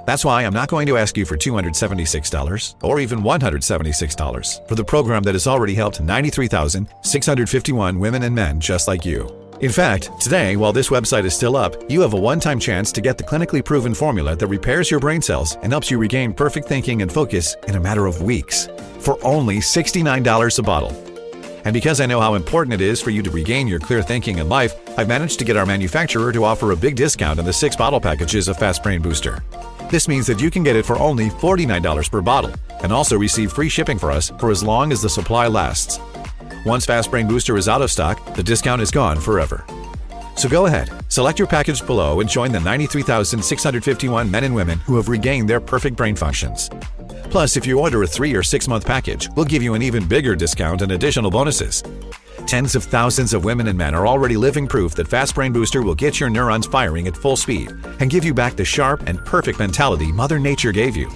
That's why I'm not going to ask you for $276 or even $176 for the program that has already helped 93,651 women and men just like you. In fact, today, while this website is still up, you have a one-time chance to get the clinically proven formula that repairs your brain cells and helps you regain perfect thinking and focus in a matter of weeks for only $69 a bottle. And because I know how important it is for you to regain your clear thinking in life, I've managed to get our manufacturer to offer a big discount on the 6 bottle packages of Fast Brain Booster. This means that you can get it for only $49 per bottle and also receive free shipping for us for as long as the supply lasts. Once Fast Brain Booster is out of stock, the discount is gone forever. So go ahead, select your package below and join the 93,651 men and women who have regained their perfect brain functions. Plus, if you order a 3 or 6 month package, we'll give you an even bigger discount and additional bonuses. Tens of thousands of women and men are already living proof that Fast Brain Booster will get your neurons firing at full speed and give you back the sharp and perfect mentality Mother Nature gave you.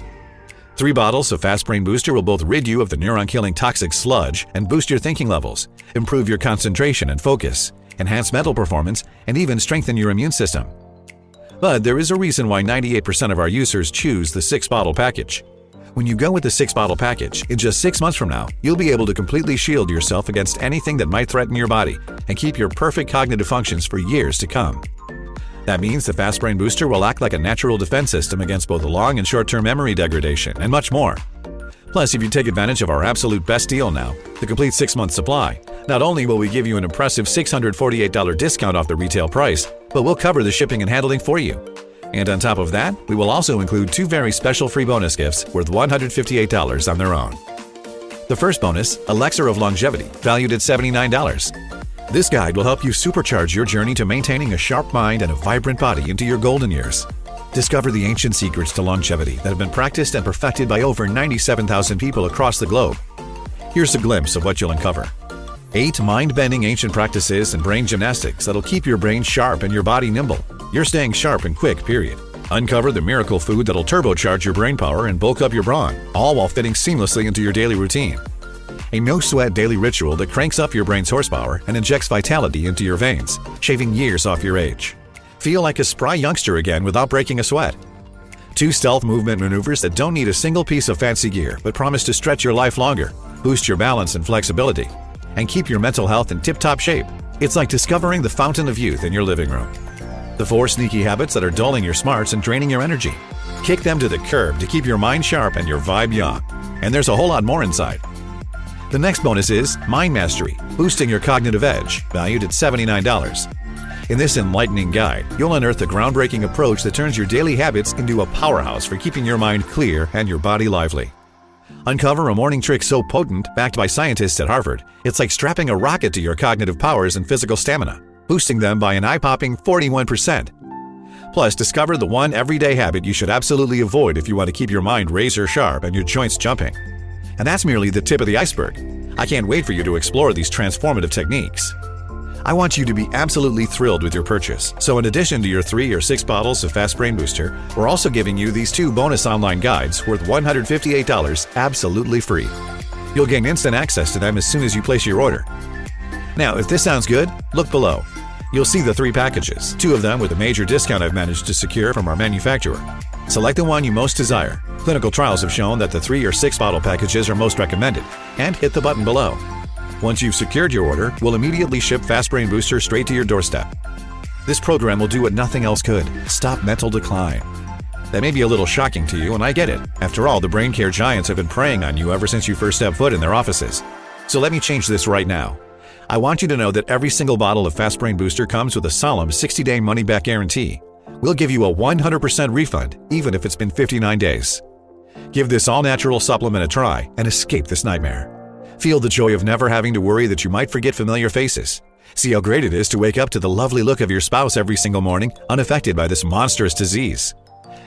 3 bottles of Fast Brain Booster will both rid you of the neuron-killing toxic sludge and boost your thinking levels, improve your concentration and focus, enhance mental performance, and even strengthen your immune system. But there is a reason why 98% of our users choose the 6-bottle package. When you go with the 6-bottle package, in just 6 months from now, you'll be able to completely shield yourself against anything that might threaten your body and keep your perfect cognitive functions for years to come. That means the Fast Brain Booster will act like a natural defense system against both long and short-term memory degradation and much more. Plus, if you take advantage of our absolute best deal now, the complete 6-month supply, not only will we give you an impressive $648 discount off the retail price, but we'll cover the shipping and handling for you. And on top of that, we will also include 2 very special free bonus gifts worth $158 on their own. The first bonus, Elixir of Longevity, valued at $79. This guide will help you supercharge your journey to maintaining a sharp mind and a vibrant body into your golden years. Discover the ancient secrets to longevity that have been practiced and perfected by over 97,000 people across the globe. Here's a glimpse of what you'll uncover. 8 mind-bending ancient practices and brain gymnastics that'll keep your brain sharp and your body nimble. You're staying sharp and quick, period. Uncover the miracle food that'll turbocharge your brain power and bulk up your brawn, all while fitting seamlessly into your daily routine. A no-sweat daily ritual that cranks up your brain's horsepower and injects vitality into your veins, shaving years off your age. Feel like a spry youngster again without breaking a sweat. 2 stealth movement maneuvers that don't need a single piece of fancy gear but promise to stretch your life longer, boost your balance and flexibility, and keep your mental health in tip-top shape. It's like discovering the fountain of youth in your living room. The 4 sneaky habits that are dulling your smarts and draining your energy. Kick them to the curb to keep your mind sharp and your vibe young. And there's a whole lot more inside. The next bonus is Mind Mastery, boosting your cognitive edge, valued at $79. In this enlightening guide, you'll unearth a groundbreaking approach that turns your daily habits into a powerhouse for keeping your mind clear and your body lively. Uncover a morning trick so potent, backed by scientists at Harvard, it's like strapping a rocket to your cognitive powers and physical stamina, boosting them by an eye-popping 41%. Plus, discover the one everyday habit you should absolutely avoid if you want to keep your mind razor sharp and your joints jumping. And that's merely the tip of the iceberg. I can't wait for you to explore these transformative techniques. I want you to be absolutely thrilled with your purchase. So in addition to your 3 or 6 bottles of Fast Brain Booster, we're also giving you these 2 bonus online guides worth $158 absolutely free. You'll gain instant access to them as soon as you place your order. Now, if this sounds good, look below. You'll see the 3 packages, 2 of them with a major discount I've managed to secure from our manufacturer. Select the one you most desire. Clinical trials have shown that the 3 or 6 bottle packages are most recommended, and hit the button below. Once you've secured your order, we'll immediately ship Fast Brain Booster straight to your doorstep. This program will do what nothing else could: stop mental decline. That may be a little shocking to you, and I get it. After all, the brain care giants have been preying on you ever since you first stepped foot in their offices. So let me change this right now. I want you to know that every single bottle of Fast Brain Booster comes with a solemn 60-day money-back guarantee. We'll give you a 100% refund, even if it's been 59 days. Give this all-natural supplement a try and escape this nightmare. Feel the joy of never having to worry that you might forget familiar faces. See how great it is to wake up to the lovely look of your spouse every single morning, unaffected by this monstrous disease.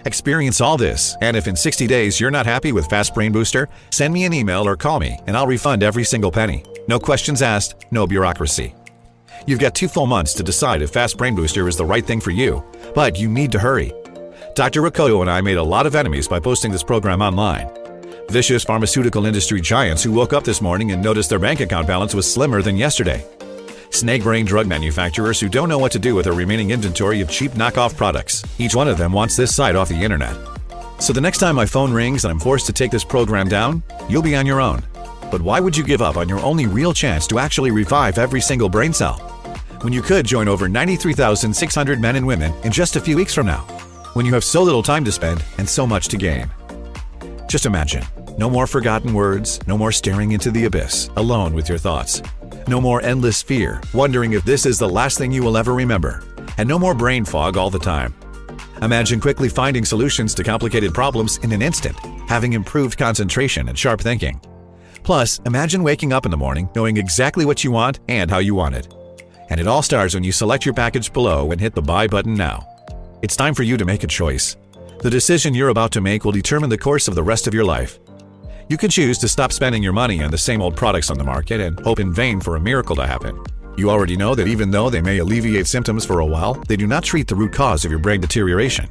Experience all this, and if in 60 days you're not happy with Fast Brain Booster, send me an email or call me, and I'll refund every single penny. No questions asked, no bureaucracy. You've got 2 full months to decide if Fast Brain Booster is the right thing for you, but you need to hurry. Dr. Rakoto and I made a lot of enemies by posting this program online. Vicious pharmaceutical industry giants who woke up this morning and noticed their bank account balance was slimmer than yesterday. Snake-brain drug manufacturers who don't know what to do with their remaining inventory of cheap knockoff products. Each one of them wants this site off the internet. So the next time my phone rings and I'm forced to take this program down, you'll be on your own. But why would you give up on your only real chance to actually revive every single brain cell, when you could join over 93,600 men and women in just a few weeks from now, when you have so little time to spend and so much to gain? Just imagine. No more forgotten words, no more staring into the abyss, alone with your thoughts. No more endless fear, wondering if this is the last thing you will ever remember. And no more brain fog all the time. Imagine quickly finding solutions to complicated problems in an instant, having improved concentration and sharp thinking. Plus, imagine waking up in the morning knowing exactly what you want and how you want it. And it all starts when you select your package below and hit the buy button now. It's time for you to make a choice. The decision you're about to make will determine the course of the rest of your life. You can choose to stop spending your money on the same old products on the market and hope in vain for a miracle to happen. You already know that even though they may alleviate symptoms for a while, they do not treat the root cause of your brain deterioration.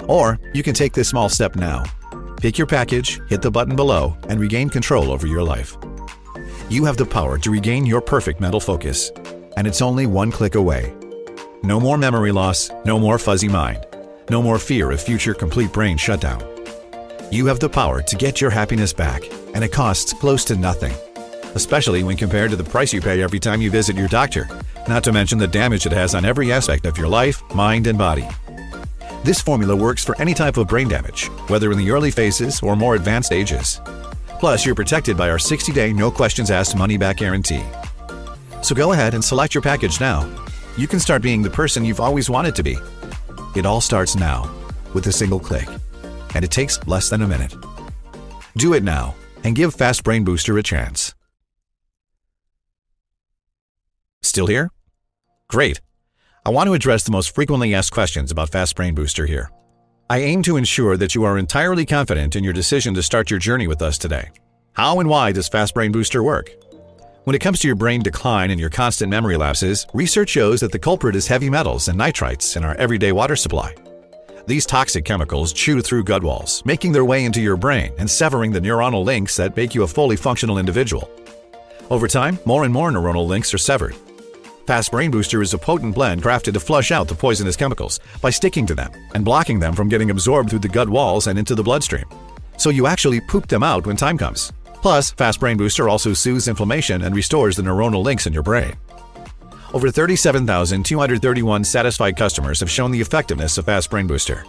Or you can take this small step now. Pick your package, hit the button below, and regain control over your life. You have the power to regain your perfect mental focus, and it's only one click away. No more memory loss, no more fuzzy mind, no more fear of future complete brain shutdown. You have the power to get your happiness back, and it costs close to nothing, especially when compared to the price you pay every time you visit your doctor, not to mention the damage it has on every aspect of your life, mind, and body. This formula works for any type of brain damage, whether in the early phases or more advanced stages. Plus, you're protected by our 60-day no questions asked money-back guarantee. So go ahead and select your package now. You can start being the person you've always wanted to be. It all starts now, with a single click. And it takes less than a minute. Do it now, and give Fast Brain Booster a chance. Still here? Great. I want to address the most frequently asked questions about Fast Brain Booster here. I aim to ensure that you are entirely confident in your decision to start your journey with us today. How and why does Fast Brain Booster work? When it comes to your brain decline and your constant memory lapses, research shows that the culprit is heavy metals and nitrites in our everyday water supply. These toxic chemicals chew through gut walls, making their way into your brain and severing the neuronal links that make you a fully functional individual. Over time, more and more neuronal links are severed. Fast Brain Booster is a potent blend crafted to flush out the poisonous chemicals by sticking to them and blocking them from getting absorbed through the gut walls and into the bloodstream. So you actually poop them out when time comes. Plus, Fast Brain Booster also soothes inflammation and restores the neuronal links in your brain. Over 37,231 satisfied customers have shown the effectiveness of Fast Brain Booster.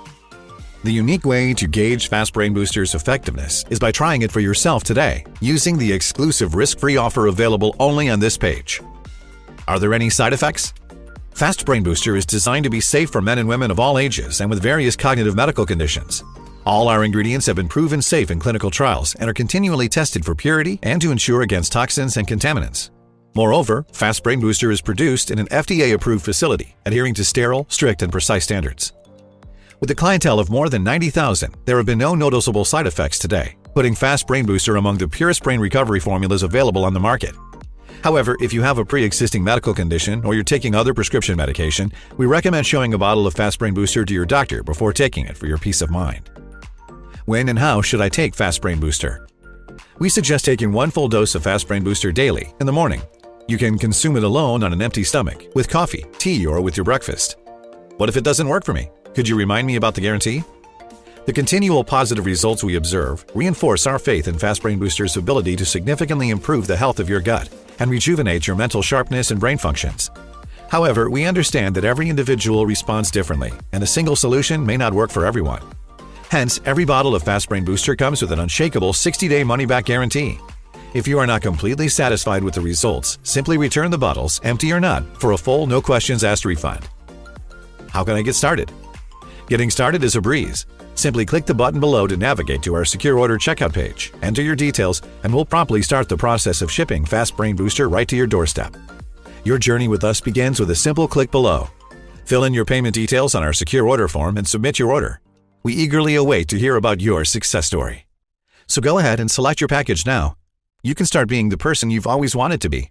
The unique way to gauge Fast Brain Booster's effectiveness is by trying it for yourself today, using the exclusive risk-free offer available only on this page. Are there any side effects? Fast Brain Booster is designed to be safe for men and women of all ages and with various cognitive medical conditions. All our ingredients have been proven safe in clinical trials and are continually tested for purity and to ensure against toxins and contaminants. Moreover, Fast Brain Booster is produced in an FDA-approved facility, adhering to sterile, strict, and precise standards. With a clientele of more than 90,000, there have been no noticeable side effects today, putting Fast Brain Booster among the purest brain recovery formulas available on the market. However, if you have a pre-existing medical condition or you're taking other prescription medication, we recommend showing a bottle of Fast Brain Booster to your doctor before taking it for your peace of mind. When and how should I take Fast Brain Booster? We suggest taking 1 full dose of Fast Brain Booster daily in the morning. You can consume it alone on an empty stomach, with coffee, tea, or with your breakfast. What if it doesn't work for me? Could you remind me about the guarantee? The continual positive results we observe reinforce our faith in Fast Brain Booster's ability to significantly improve the health of your gut and rejuvenate your mental sharpness and brain functions. However, we understand that every individual responds differently, and a single solution may not work for everyone. Hence, every bottle of Fast Brain Booster comes with an unshakable 60-day money-back guarantee. If you are not completely satisfied with the results, simply return the bottles, empty or not, for a full, no questions asked refund. How can I get started? Getting started is a breeze. Simply click the button below to navigate to our secure order checkout page, enter your details, and we'll promptly start the process of shipping Fast Brain Booster right to your doorstep. Your journey with us begins with a simple click below. Fill in your payment details on our secure order form and submit your order. We eagerly await to hear about your success story. So go ahead and select your package now. You can start being the person you've always wanted to be.